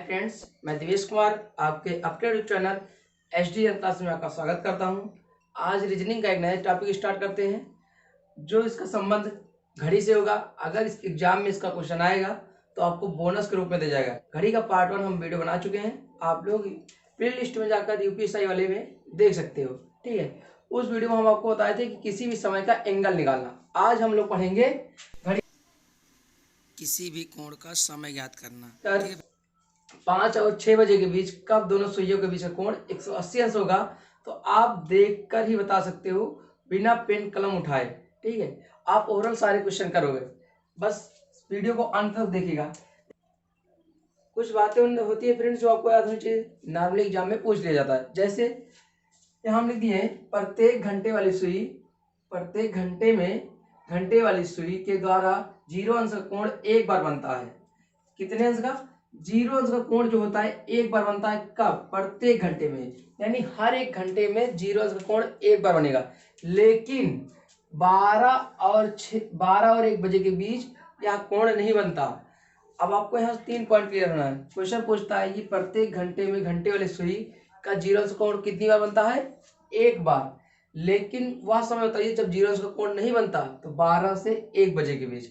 Friends, मैं दिवेश कुमार आपके अपने यूट्यूब चैनल HD अंताक्षरी में आपका स्वागत करता हूं। आज रीजनिंग का एक नया टॉपिक स्टार्ट करते हैं जो इसका संबंध घड़ी से होगा। अगर इस एग्जाम में इसका क्वेश्चन आएगा तो आपको बोनस के रूप में दिया जाएगा। घड़ी का पार्ट 1 हम वीडियो बना चुके हैं, आप लोग प्ले लिस्ट में जाकर यूपीएससी वाले में देख सकते हो। ठीक है, उस वीडियो में हम आपको बताए थे कि किसी भी समय का एंगल निकालना। आज हम लोग पढ़ेंगे घड़ी किसी भी कोण का समय ज्ञात करना। 5 और 6 बजे के बीच कब दोनों सुइयों के बीच का कोण 180 अंश होगा, तो आप देखकर ही बता सकते हो बिना पेन कलम उठाए। ठीक है, आप ओरल सारे क्वेश्चन करोगे, बस वीडियो को अंत तक देखिएगा। कुछ बातें होती है फ्रेंड्स जो आपको याद होनी चाहिए, नॉर्मली एग्जाम में पूछ लिया जाता है। जैसे यहाँ हम लिख दिए हैं प्रत्येक घंटे वाली सुई, प्रत्येक घंटे में घंटे वाली सुई के द्वारा 0 अंश का कोण एक बार बनता है। कितने अंश का? 0 अंश का कोण जो होता है एक बार बनता है। कब? प्रत्येक घंटे में, यानी हर एक घंटे में 0 अंश का कोण एक बार बनेगा। लेकिन 12 और 1 बजे के बीच यह कोण नहीं बनता। अब आपको यहाँ 3 पॉइंट क्लियर होना है। क्वेश्चन पूछता है कि प्रत्येक घंटे में घंटे वाली सुई का 0 अंश का कोण कितनी बार बनता है? एक बार। लेकिन वह समय बताइए जब 0 अंश का कोण नहीं बनता, तो 12 से 1 बजे के बीच।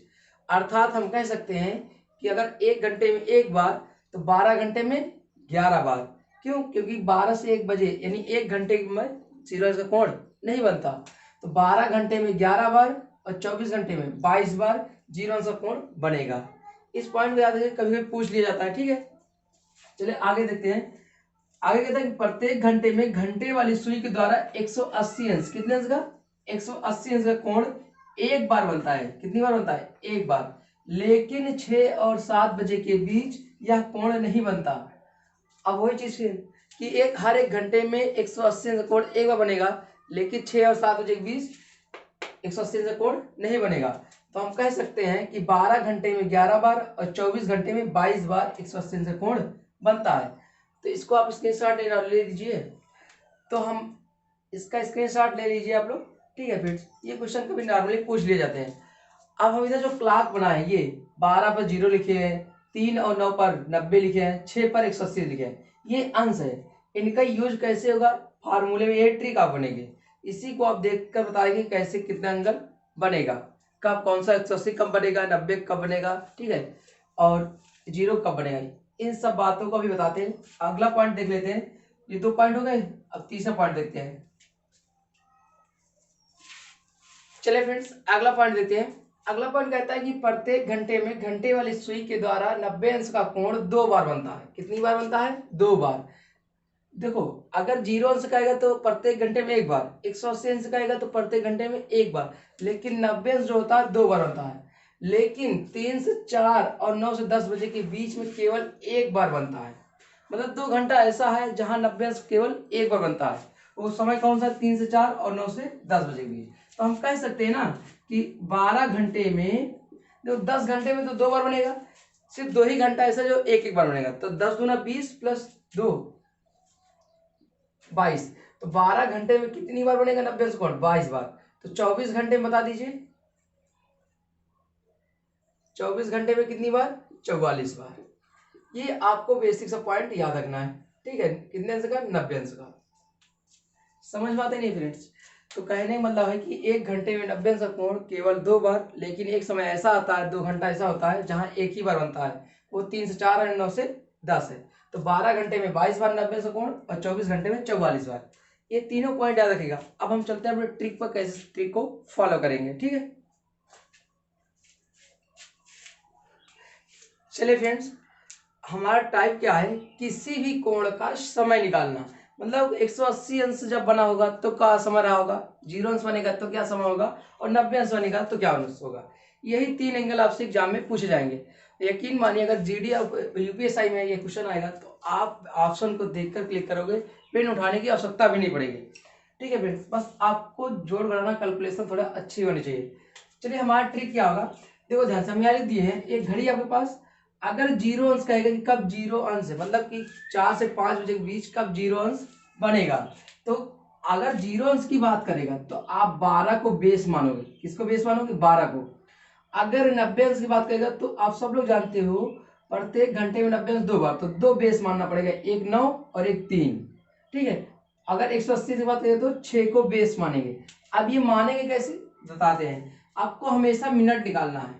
अर्थात हम कह सकते हैं कि अगर 1 घंटे में एक बार, तो 12 घंटे में 11 बार। क्यों? क्योंकि 12 से 1 बजे यानी 1 घंटे में 0 अंश का कोण नहीं बनता, तो 12 घंटे में 11 बार और 24 घंटे में 22 बार 0 अंश का कोण बनेगा। इस पॉइंट को याद रखिए, कभी कभी पूछ लिया जाता है। ठीक है, चलिए आगे देखते हैं। आगे कहता है कि प्रत्येक घंटे में घंटे वाली सुई के द्वारा 180 अंश, कितने अंश का? 180 अंश का कोण एक बार बनता है। कितनी बार बनता है? एक बार। लेकिन 6 और 7 बजे के बीच यह कोण नहीं बनता। अब वही चीज कि हर एक घंटे में 180 अंश का कोण एक बार बनेगा, लेकिन 6 और 7 बजे के बीच 180 अंश का कोण नहीं बनेगा। तो हम कह सकते हैं कि 12 घंटे में 11 बार और 24 घंटे में 22 बार 180 अंश का कोण बनता है। तो इसको आप स्क्रीनशॉट ले लीजिए। तो हम इसका स्क्रीनशॉट ले लीजिए आप लोग। ठीक है फ्रेंड्स, ये क्वेश्चन कभी नॉर्मली पूछ लिए जाते हैं। अब हम इधर जो क्लॉक बनाए, ये 12 पर 0 लिखे हैं, 3 और 9 पर 90 लिखे हैं, 6 पर 180 लिखे हैं, ये अंश है। इनका यूज कैसे होगा? फार्मूले में ये ट्रिक आप बनेंगे, इसी को आप देखकर बताएंगे कैसे कितना एंगल बनेगा, कब कौन सा 180 कब बनेगा, 90 कब बनेगा, ठीक है, और 0 कब बनेगा। इन सब बातों को भी बताते हैं। अगला पॉइंट देख लेते हैं। ये 2 पॉइंट हो गए, अब तीसरा पॉइंट देखते हैं। चलिए फ्रेंड्स, अगला पॉइंट देखते हैं। अगला पॉइंट कहता है कि प्रत्येक घंटे में घंटे वाली सुई के द्वारा 90 अंश का कोण 2 बार बनता है। कितनी बार बनता है? 2 बार। देखो, अगर 0 अंश का आएगा तो प्रत्येक घंटे में एक बार, 180 अंश का आएगा तो प्रत्येक घंटे में एक बार, लेकिन 90 अंश जो होता है 2 बार बनता है। लेकिन 3 से 4 और 9 से 10 बजे के बीच में केवल एक बार बनता है। मतलब 2 घंटा ऐसा है जहां 90 अंश केवल एक बार बनता है। वो समय कौन सा? 3 से 4 और 9 से 10 बजे के बीच। तो हम कह सकते हैं ना कि 12 घंटे में, देखो 10 घंटे में तो 2 बार बनेगा, सिर्फ 2 ही घंटा ऐसा जो एक एक बार बनेगा। तो 10 दूना 20 प्लस 2 22। तो 12 घंटे में कितनी बार बनेगा 90 अंश कोण? 22 बार। तो 24 घंटे में बता दीजिए, 24 घंटे में कितनी बार? 44 बार। ये आपको बेसिक सा पॉइंट याद रखना है। ठीक है, कितने अंश का? 90 अंश का। समझ में आते नहीं फ्रेंड्स? तो कहने का मतलब है कि 1 घंटे में 90 अंश का कोण केवल 2 बार, लेकिन एक समय ऐसा आता है, 2 घंटा ऐसा होता है जहां एक ही बार बनता है, वो 3 से 4 और 9 से 10 है। तो 12 घंटे में 22 बार 90 अंश का कोण और 24 घंटे में 44 बार। ये तीनों पॉइंट याद रखिएगा। अब हम चलते हैं अपने ट्रिक पर, कैसे ट्रिक को फॉलो करेंगे। ठीक है, चलिए फ्रेंड्स, हमारा टाइप क्या है? किसी भी कोण का समय निकालना। मतलब 180 अंश जब बना होगा तो क्या समय रहा होगा, 0 अंश बनेगा तो क्या समय होगा, और 90 अंश बनेगा तो क्या अंश होगा। यही 3 एंगल आपसे एग्जाम में पूछे जाएंगे। यकीन मानिए, अगर जीडी यूपीएससी में ये क्वेश्चन आएगा तो आप ऑप्शन को देखकर क्लिक करोगे, पेन उठाने की आवश्यकता भी नहीं पड़ेगी। ठीक है फ्रेंड्स, बस आपको जोड़ घटाना कैलकुलेशन थोड़ा अच्छी होनी चाहिए। चलिए, हमारा ट्रिक क्या होगा, देखो ध्यान से। हम यहाँ लिख दिए हैं एक घड़ी आपके पास। अगर 0 अंश कहेगा कि कब 0 अंश है, मतलब कि 4 से 5 बजे के बीच कब 0 अंश बनेगा, तो अगर 0 अंश की बात करेगा तो आप 12 को बेस मानोगे। किसको बेस मानोगे? 12 को। अगर 90 अंश की बात करेगा तो आप सब लोग जानते हो प्रत्येक घंटे में 90 अंश 2 बार, तो 2 बेस मानना पड़ेगा, एक 9 और एक 3। ठीक है, अगर 180 की बात करें तो 6 को बेस मानेंगे। अब ये मानेंगे कैसे बताते हैं। आपको हमेशा मिनट निकालना है।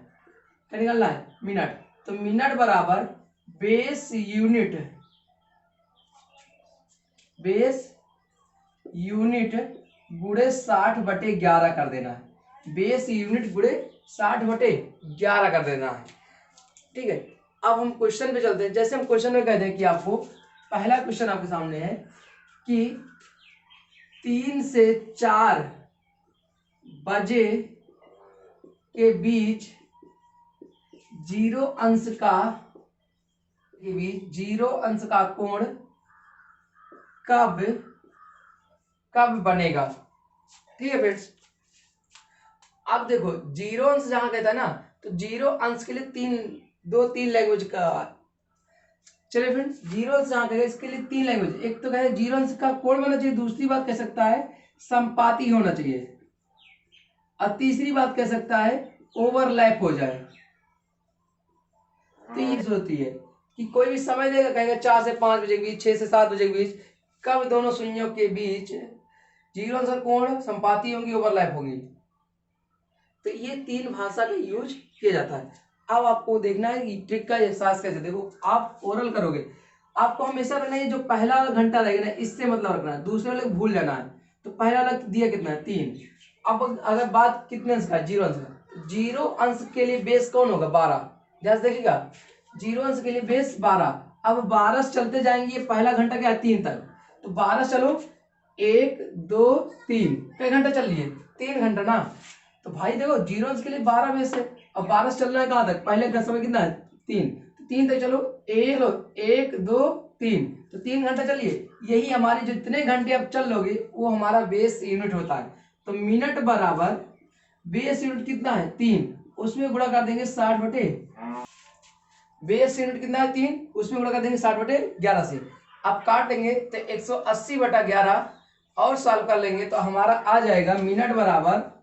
क्या निकालना है? मिनट। तो मिनट बराबर बेस यूनिट गुणे 60/11 कर देना है। बेस यूनिट गुणे 60/11 कर देना है। ठीक है, अब हम क्वेश्चन पे चलते हैं। जैसे हम क्वेश्चन में कहते हैं कि आपको पहला क्वेश्चन आपके सामने है कि 3 से 4 बजे के बीच 0 अंश का कोण कब बनेगा। ठीक है फ्रेंड्स, अब देखो 0 अंश जहां कहता है ना, तो 0 अंश के लिए तीन लैंग्वेज का। चलिए फ्रेंड्स, 0 अंश जहां कहेगा इसके लिए 3 लैंग्वेज। एक तो कहे 0 अंश का कोण बनना चाहिए, दूसरी बात कह सकता है संपाती होना चाहिए, और तीसरी बात कह सकता है ओवरलैप हो जाए। तो ये होती है कि कोई भी समय देगा, कहेगा 4 से 5 बजे के बीच, 6 से 7 बजे के बीच, कब दोनों सुइयों के बीच 0 अंश कोण संपाती होंगी, ओवरलैप होगी। तो ये 3 भाषा का यूज किया जाता है। अब आपको देखना है कि ट्रिक का एहसास कैसे। देखो, आप ओरल करोगे, आपको हमेशा रखना है जो पहला घंटा रहेगा ना, इससे मतलब रखना है, दूसरे वाले भूल जाना है। तो पहला वाला दिया कितना है? 3। अब अगर बात कितने अंश का है? 0 अंश का। 0 अंश के लिए बेस कौन होगा? 12। ध्यान से देखिएगा, 0 अंश के लिए बेस 12। अब 12 से चलते जाएंगे, पहला घंटा क्या है? 3 तक। तो 12 चलो, 1 2 3, कई घंटा चल लिए? 3 घंटा ना। तो भाई देखो 0 अंश के लिए 12 बेस है, अब 12 से चलना है कहाँ तक? पहले का समय कितना है? 3। तो 3 तक चलो, 1 2 3, तो 3 घंटा चलिए। यही हमारे जितने घंटे आप चल लोगे वो हमारा बेस यूनिट होता है। तो मिनट बराबर बेस यूनिट कितना है? 3, उसमें गुणा कर देंगे 60/, बेस यूनिट कितना है? 3, उसमें गुणा कर देंगे 60/11 से। अब काट देंगे तो 180/11 और सॉल्व कर लेंगे तो हमारा आ जाएगा मिनट बराबर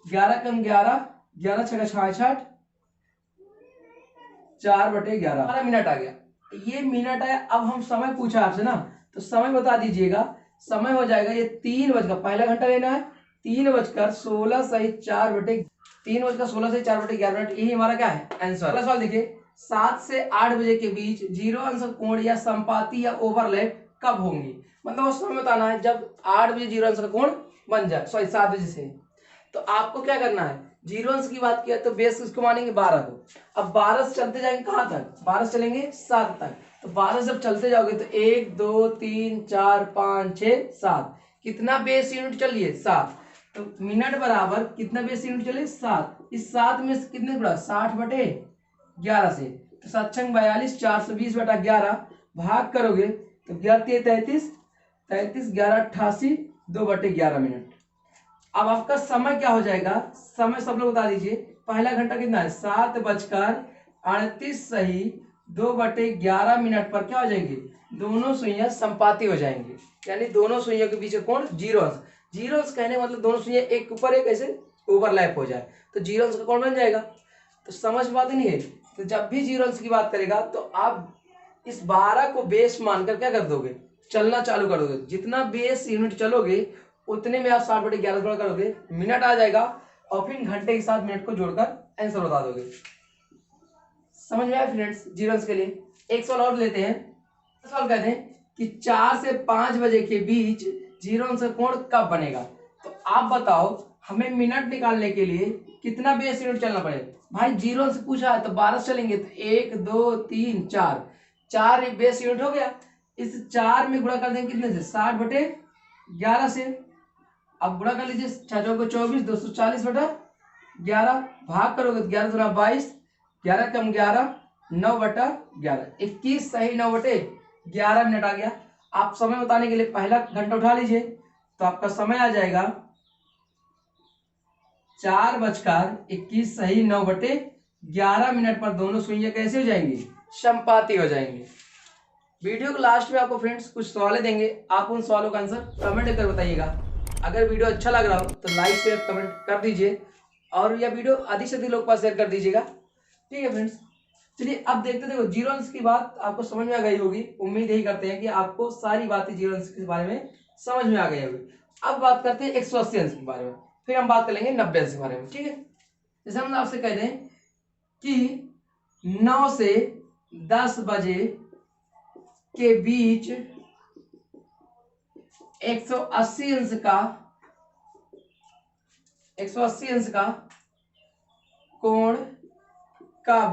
11 कम 11, 11 छः 66, 4/11 हमारा मिनट आ गया। ये मिनट है। अब हम समय पूछा आपसे ना, तो समय बता दीजिएगा। समय हो जाएगा ये 3 बजकर, पहला घंटा लेना है, 3:16 सही 4/11 मिनट। यही हमारा क्या है? आंसर। अगला सवाल देखिए, 7 से 8 बजे के बीच 0 अंश कोण या संपाती या ओवरलैप कब होंगी। मतलब उस समय बताना है जब 8 बजे 0 अंश का कोण बन जाए, सॉरी 7 बजे से। तो आपको क्या करना है? 0 अंश की बात किया तो बेस किसको मानेंगे? 12 को। अब 12 से चलते जाएंगे कहाँ तक? 12 से चलेंगे 7 तक। तो 12 से जब चलते जाओगे तो 1 2 3 4 5 6 7, कितना बेस यूनिट चलिए? 7। तो मिनट बराबर कितना बेस यूनिट चले? 7। इस 7 में से कितने गुणा? 60/11 से। तो 7 छंग 42, 420/11 भाग करोगे तो 11 33, 33 11 88, 2/11 मिनट। अब आपका समय क्या हो जाएगा? समय सब लोग बता दीजिए। पहला घंटा कितना है? 7:38 सही 2/11 मिनट पर क्या हो जाएंगे? दोनों सुइयां संपाती हो जाएंगी, यानी दोनों सुइयों के बीच का कोण 0 अंश। 0 अंश कहने मतलब दोनों सुइयां एक ऊपर एक ऐसे ओवरलैप हो जाए, तो 0 अंश का कोण बन जाएगा। तो समझ बात नहीं है। तो जब भी 0 अंश की बात करेगा तो आप इस 12 को बेस मानकर क्या कर दोगे? चलना चालू कर दोगे। जितना बेस यूनिट चलोगे उतने में आप 60/11 गुणा करोगे, मिनट आ जाएगा, और फिर घंटे के साथ मिनट को जोड़कर आंसर बता दोगे। समझ में आया फ्रेंड्स? 0 अंश के लिए एक सवाल और लेते हैं। सवाल कहते हैं कि 4 से 5 बजे के बीच 0 अंश का कोण कब बनेगा। तो आप बताओ, हमें मिनट निकालने के लिए कितना बेस यूनिट चलना पड़ेगा? भाई 0 अंश पूछा है तो 12 से चलेंगे, तो 1 2 3 4, 4 बेस यूनिट हो गया। इस 4 में गुणा कर देंगे कितने से? 60/11 से। अब गुणा कर लीजिए, 6 को 24, 240/11 भाग करोगे तो 11 दूना 22, 11 कम 11, 9/11, 21 सही 9/11 मिनट आ गया। आप समय बताने के लिए पहला घंटा उठा लीजिए, तो आपका समय आ जाएगा 4:21 सही 9/11 मिनट पर दोनों सुइयां कैसे हो जाएंगी? संपाती हो जाएंगी। वीडियो के लास्ट में आपको फ्रेंड्स कुछ सवालें देंगे, आप उन सवालों का आंसर कमेंट कर बताइएगा। अगर वीडियो अच्छा लग रहा हो तो लाइक शेयर कमेंट कर दीजिए, और यह वीडियो अधिक से अधिक लोग पास शेयर कर दीजिएगा। ठीक है फ्रेंड्स। चलिए अब देखते, देखो जीरो अंश की बात आपको समझ में आ गई होगी, उम्मीद यही करते हैं कि आपको सारी बातें जीरो अंश के बारे में समझ में आ गई होगी। अब बात करते हैं 180 अंश के बारे में, फिर हम बात करेंगे 90 अंश के बारे में, ठीक है। जैसे हम आपसे कह दें कि 9 से 10 बजे के बीच 180 अंश का कोण कब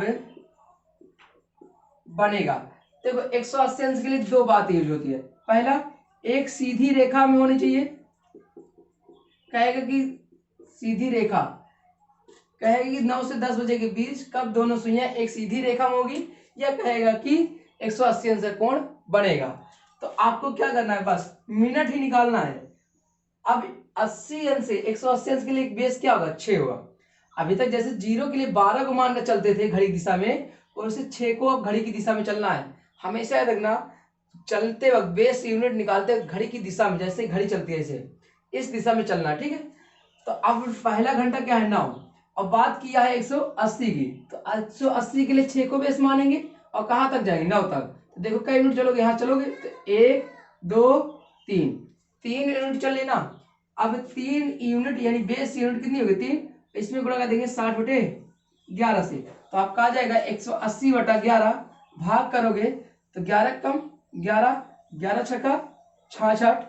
बनेगा। देखो 180 अंश के लिए दो बात यूज होती है। पहला, एक सीधी रेखा में होनी चाहिए, कहेगा कि सीधी रेखा, कहेगा कि 9 से 10 बजे के बीच कब दोनों सुइयां एक सीधी रेखा में होगी, या कहेगा कि 180 अंश का कोण बनेगा। तो आपको क्या करना है, बस मिनट ही निकालना है। अब 80 अंश से 180 अंश के लिए बेस क्या होगा, 6 होगा। अभी तक जैसे जीरो के लिए 12 को मानकर चलते थे घड़ी की दिशा में, और उसे 6 को अब घड़ी की दिशा में चलना है। हमेशा याद रखना, चलते वक्त बेस यूनिट निकालते वक्त घड़ी की दिशा में, जैसे घड़ी चलती है ऐसे इस दिशा में चलना है, ठीक है। तो अब पहला घंटा क्या है, 9, और बात किया है 180 की, तो 180 के लिए 6 को बेस मानेंगे और कहां तक जाएंगे, 9 तक। तो देखो कई यूनिट चलोगे, यहाँ चलोगे तो 1 2 3 यूनिट चल लेना। अब 3 यूनिट यानी बेस यूनिट कितनी होगी, 3, इसमें गुणा कर देंगे 60/11 से, तो आपका आ जाएगा 180/11, भाग करोगे तो 11 कम 11, 11 छक्का 66,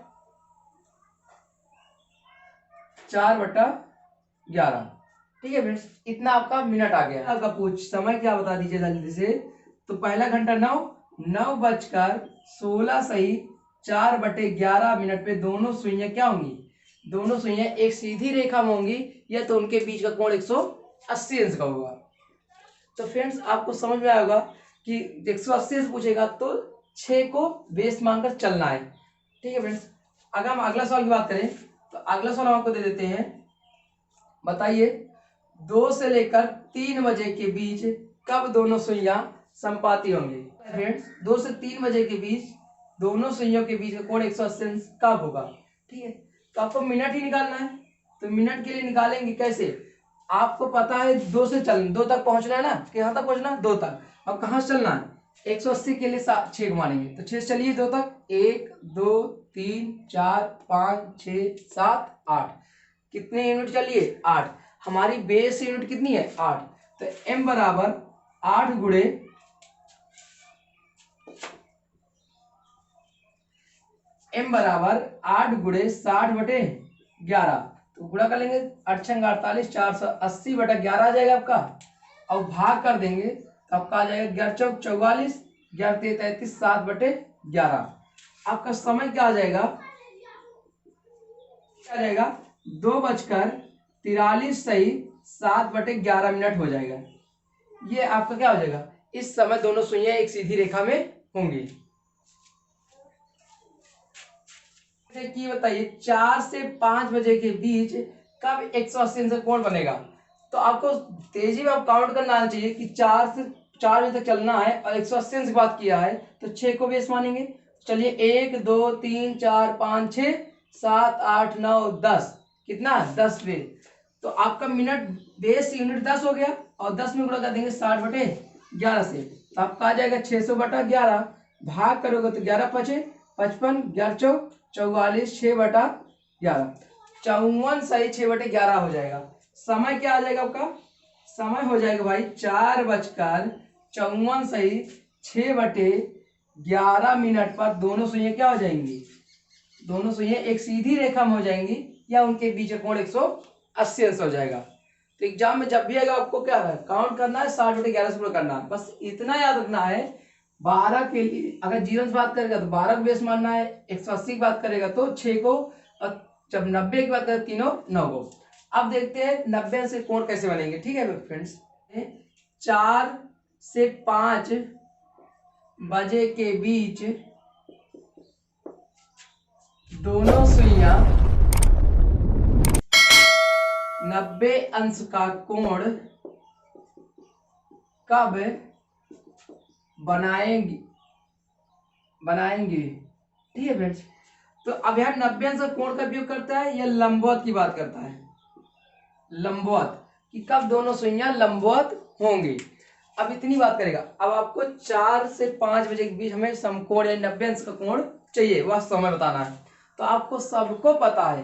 4/11, ठीक है फ्रेंड्स। इतना आपका मिनट आ गया। आपका पूछ समय क्या बता दीजिए जल्दी से। तो पहला घंटा 9:16 सही 4/11 मिनट पे दोनों सुइयां क्या होंगी, दोनों सुइयां एक सीधी रेखा में होंगी, या तो उनके बीच का कोण 180 अंश का होगा। तो फ्रेंड्स आपको समझ में आएगा कि 180 अंश पूछेगा तो 6 को बेस मानकर चलना है, ठीक है फ्रेंड्स। अगर हम अगला सवाल की बात करें तो अगला सवाल हम आपको दे देते हैं। बताइए 2 से लेकर 3 बजे के बीच कब दोनों सुइयां संपाती होंगी। फ्रेंड्स 2 से 3 बजे के बीच दोनों सुइयों के बीच का कोण 180 अंश कब होगा, ठीक है। तो आपको मिनट ही निकालना है, तो मिनट के लिए निकालेंगे कैसे, आपको पता है 2 से चल 2 तक पहुंचना है ना, यहाँ तक पहुंचना 2 तक। अब कहाँ से चलना है, 180 के लिए 6 घुमानेंगे, तो 6 चलिए 2 तक, 1 2 3 4 5 6 7 8, कितने यूनिट चलिए 8। हमारी बेस यूनिट कितनी है 8, तो m बराबर 8 गुणे 60/11, तो गुणा कर लेंगे 8 छंग 48, 480/11 आ जाएगा आपका। और भाग कर देंगे तो आपका आ जाएगा 11 चौक 44, 11 तेरह 33, 7/11। आपका समय क्या आ जाएगा, 2:43 सही 7/11 मिनट हो जाएगा। ये आपका क्या हो जाएगा, इस समय दोनों सुइयां एक सीधी रेखा में होंगी। की बताइए 4 से 5 बजे के बीच कब 180 अंश का कोण बनेगा। तो आपको तेजी में आप काउंट करना आना चाहिए कि 4 से 4 बजे तक चलना है और 180 अंश की बात किया है, तो 6 को बेस मानेंगे। चलिए 1 2 3 4 5 6 7 8 9 10, कितना 10 बेस। तो आपका मिनट बेस यूनिट 10 हो गया, और 10 में गुणा कर देंगे 60/11 से, तो आपका आ जाएगा 600/11, भाग करोगे तो 11 5 55, 11 चौक 44, 6/11, 54 सही 6/11 हो जाएगा। समय क्या आ जाएगा आपका, समय हो जाएगा भाई 4:54 सही 6/11 मिनट पर दोनों सुइयां क्या हो जाएंगी, दोनों सुइयां एक सीधी रेखा में हो जाएंगी, या उनके बीच का कोण 180 अंश हो जाएगा। तो एग्जाम में जब भी आएगा आपको क्या है, काउंट करना है 60/11 से पूरा करना है, बस इतना याद रखना है। 12 के लिए अगर जीरो से बात करेगा तो 12 को बेस मानना है, 180 की बात करेगा तो 6 को, और जब 90 की बात करें तीनों 9 को। अब देखते हैं 90 से कोण कैसे बनेंगे, ठीक है फ्रेंड्स। 4 से 5 बजे के बीच दोनों सुइयां 90 अंश का कोण कब बनाएंगी, ठीक है फ्रेंड्स। तो अब यहाँ 90 अंश का कोण का उपयोग करता है या लंबवत की बात करता है, लंबवत, कि कब दोनों सुइयां लंबवत होंगी। अब इतनी बात करेगा। अब आपको 4 से 5 बजे के बीच हमें समकोण या 90 अंश का कोण चाहिए, वह समय बताना है। तो आपको सबको पता है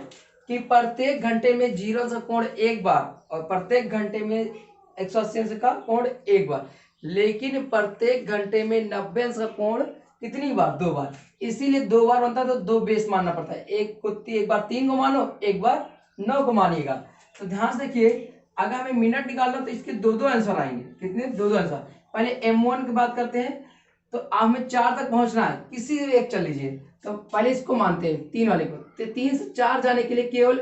कि प्रत्येक घंटे में 0 अंश का कोण एक बार और प्रत्येक घंटे में 180 अंश का कोण एक बार, लेकिन प्रत्येक घंटे में 90 अंश का कोण कितनी बार? 2 बार। इसीलिए 2 बार बनता है तो 2 बेस मानना पड़ता है। एक बार 3 को मानो, एक बार 9 को मानिएगा। तो ध्यान से देखिए, अगर हमें मिनट निकालना तो इसके दो आंसर आएंगे। कितने? दो आंसर। पहले M1 की बात करते हैं। तो हमें 4 तक पहुंचना है, किसी भी एक चल लीजिए। तो पहले इसको मानते हैं 3 वाले को। तो 3 से 4 जाने के लिए केवल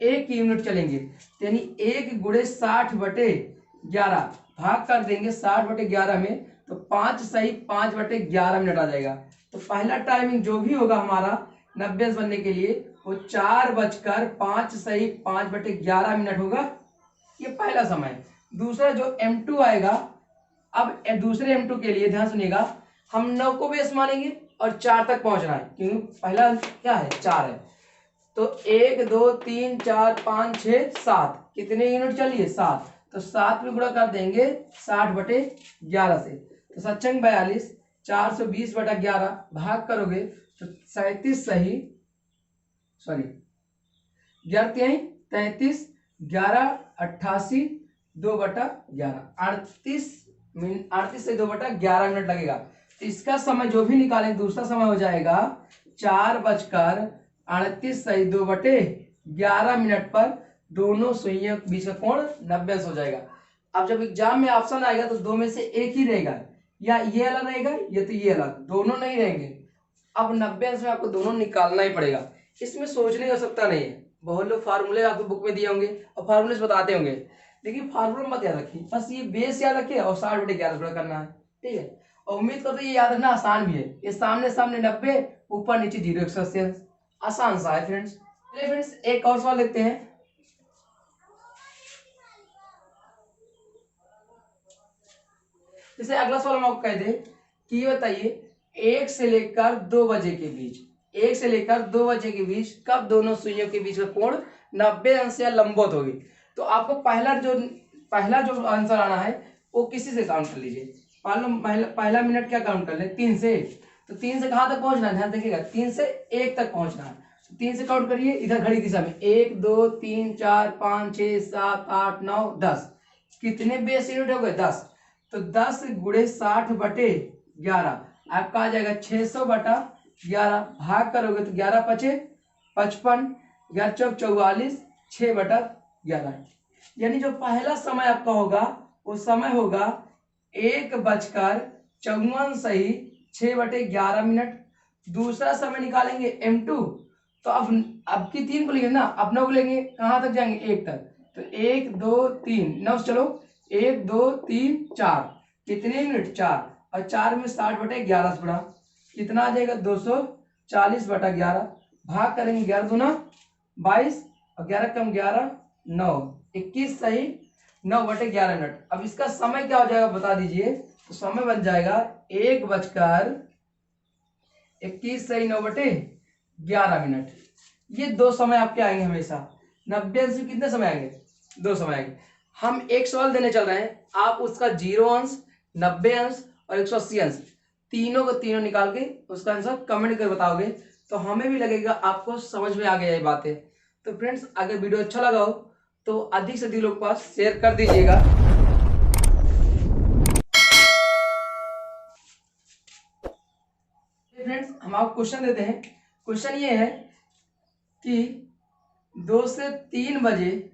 एक यूनिट चलेंगे, यानी 1 गुणे 60/11 भाग कर देंगे 60/11 में, तो 5 सही 5/11 मिनट आ जाएगा। तो पहला टाइमिंग जो भी होगा हमारा 90 अंश बनने के लिए, वो 4:05 सही 5/11 मिनट होगा। ये पहला समय। दूसरा जो M2 आएगा, अब दूसरे M2 के लिए ध्यान सुनिएगा, हम 9 को बेस मानेंगे और 4 तक पहुंचना है, क्योंकि पहला क्या है? 4 है। तो 1 2 3 4 5 6 7, कितने यूनिट चलिए? 7। तो 7 में गुणा कर देंगे 60/11 से, तो 7×42 420/11 भाग करोगे तो 37 सही, सॉरी 11×33 11 88 2/11 38 से 2/11 मिनट लगेगा। तो इसका समय जो भी निकालेंगे, दूसरा समय हो जाएगा 4:38 सही 2/11 मिनट पर दोनों सुइयों के बीच का कोण 90 अंश हो जाएगा। अब जब एग्जाम में ऑप्शन आएगा तो दो में से एक ही रहेगा, या ये अलग रहेगा या तो ये अलग, दोनों नहीं रहेंगे। अब 90 अंश में आपको दोनों निकालना ही पड़ेगा, इसमें सोचने की आवश्यकता नहीं है। बहुत लोग फार्मूले आपको बुक में दिए होंगे और फार्मूले बताते होंगे, लेकिन फार्मूला मत याद रखिए, बस ये बेस याद रखिए और 60/11 करना है, ठीक है। और उम्मीद करते ये याद रखना आसान भी है। ये सामने सामने 90, ऊपर नीचे 0 180 अंश, आसान सा है फ्रेंड्स। चलिए फ्रेंड्स, एक और सवाल देखते हैं। जैसे अगला सवाल हम आपको कह दे कि ये बताइए 1 से लेकर 2 बजे के बीच, 1 से लेकर 2 बजे के बीच कब दोनों सुइयों के बीच का कोण 90 अंश या लंबवत होगी। तो आपको पहला जो आंसर आना है वो किसी से काउंट कर लीजिए। पहला मिनट क्या काउंट कर ले? 3 से। तो 3 से कहां तक पहुंचना है? ध्यान देखिएगा, 3 से 1 तक पहुंचना है। 3 से काउंट करिए इधर घड़ी दिशा में, 1 2 3 4 5 6 7 8 9 10। कितने बेस यूनिट हो गए? 10। तो 10 गुणे 60/11 आपका आ जाएगा 600/11, भाग करोगे तो 11 पचे 55, 11 चौक 44, 6/11। यानी जो पहला समय आपका होगा वो समय होगा 1:54 सही 6/11 मिनट। दूसरा समय निकालेंगे M2, तो अब की 3 को लेंगे ना, अपनों को लेंगे कहां तक जाएंगे? 1 तक। तो 1 2 3 9 से चलो, 1 2 3 4, कितने मिनट? 4। और 4 में 60/11 से बढ़ा, कितना आ जाएगा? 240/11, भाग करेंगे 11 दूना 22 और 11 कम 11 9, 21 सही 9/11 मिनट। अब इसका समय क्या हो जाएगा बता दीजिए। तो समय बन जाएगा 1:21 सही 9/11 मिनट। ये दो समय आपके आएंगे हमेशा। 90 अंश में कितने समय आएंगे? 2 समय आएंगे। हम एक सवाल देने चल रहे हैं, आप उसका 0 अंश 90 अंश और 180 अंश तीनों को तीनों निकाल के उसका आंसर कमेंट कर बताओगे, तो हमें भी लगेगा आपको समझ में आ गया ये बातें। तो फ्रेंड्स, अगर वीडियो अच्छा लगा हो तो अधिक से अधिक लोग के पास शेयर कर दीजिएगा। फ्रेंड्स, हम आपको क्वेश्चन देते हैं। क्वेश्चन ये है कि 2 से 3 बजे,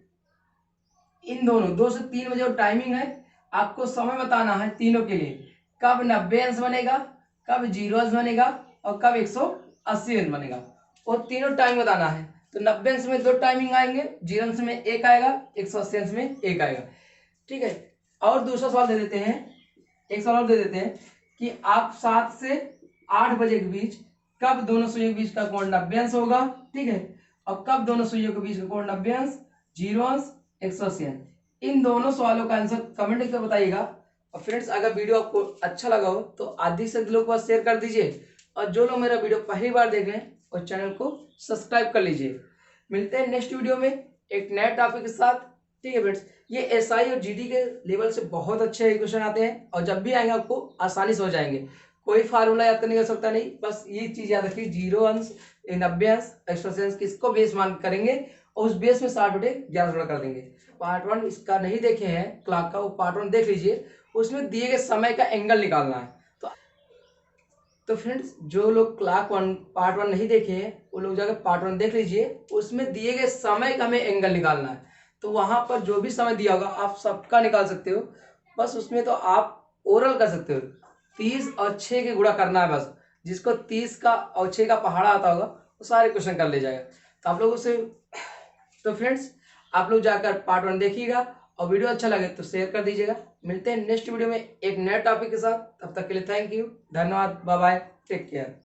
इन दोनों 2 से 3 बजे और टाइमिंग है, आपको समय बताना है तीनों के लिए, कब 90 अंश बनेगा, कब 0 अंश बनेगा और कब 180 अंश बनेगा। और तीनों टाइम बताना है। तो 90 अंश में 2 टाइमिंग आएंगे, 0 अंश में 1 आएगा, 180 अंश में 1 आएगा, ठीक है। और दूसरा सवाल दे देते हैं, एक सवाल और दे देते हैं कि आप 7 से 8 बजे के बीच कब दोनों सुइयों के बीच का कोण 90 अंश होगा, ठीक है। और कब दोनों सुइयों के बीच का कोण 90 अंश, 0 अंश, 180 अंश। इन दोनों सवालों का आंसर कमेंट करके बताइएगा। और फ्रेंड्स, अगर वीडियो आपको अच्छा लगा हो तो अधिक से अधिक लोगों के पास शेयर कर दीजिए। और जो लोग मेरा वीडियो पहली बार देख रहे हैं और चैनल को सब्सक्राइब कर लीजिए। मिलते हैं नेक्स्ट वीडियो में एक नए टॉपिक के साथ। ठीक है फ्रेंड्स, ये एसआई और जीडी के लेवल से बहुत अच्छे क्वेश्चन आते हैं और जब भी आएंगे आपको आसानी से हो जाएंगे। कोई फार्मूला याद करने की आवश्यकता नहीं, बस ये चीज याद रखिए 0 अंश 90 अंश एक्स्ट्रा अंश किसको बेस मान करेंगे और उस बेस में 60/11 गुणा कर देंगे। पार्ट 1 इसका नहीं देखे हैं क्लॉक का, वो पार्ट 1 देख लीजिए, उसमें दिए गए समय का एंगल निकालना है। तो फ्रेंड्स जो लोग क्लॉक 1 पार्ट 1 नहीं देखे हैं वो लोग जाकर पार्ट 1 देख लीजिए, उसमें दिए गए समय का हमें एंगल निकालना है। तो वहां पर जो भी समय दिया होगा आप सबका निकाल सकते हो, बस उसमें तो आप ओरल कर सकते हो। 30 और 6 के गुणा करना है बस, जिसको 30 का और 6 का पहाड़ा आता होगा वो सारे क्वेश्चन कर ले जाएगा। तो आप लोगों से तो फ्रेंड्स आप लोग जाकर पार्ट 1 देखिएगा और वीडियो अच्छा लगे तो शेयर कर दीजिएगा। मिलते हैं नेक्स्ट वीडियो में एक नए टॉपिक के साथ, तब तक के लिए थैंक यू, धन्यवाद, बाय बाय, टेक केयर।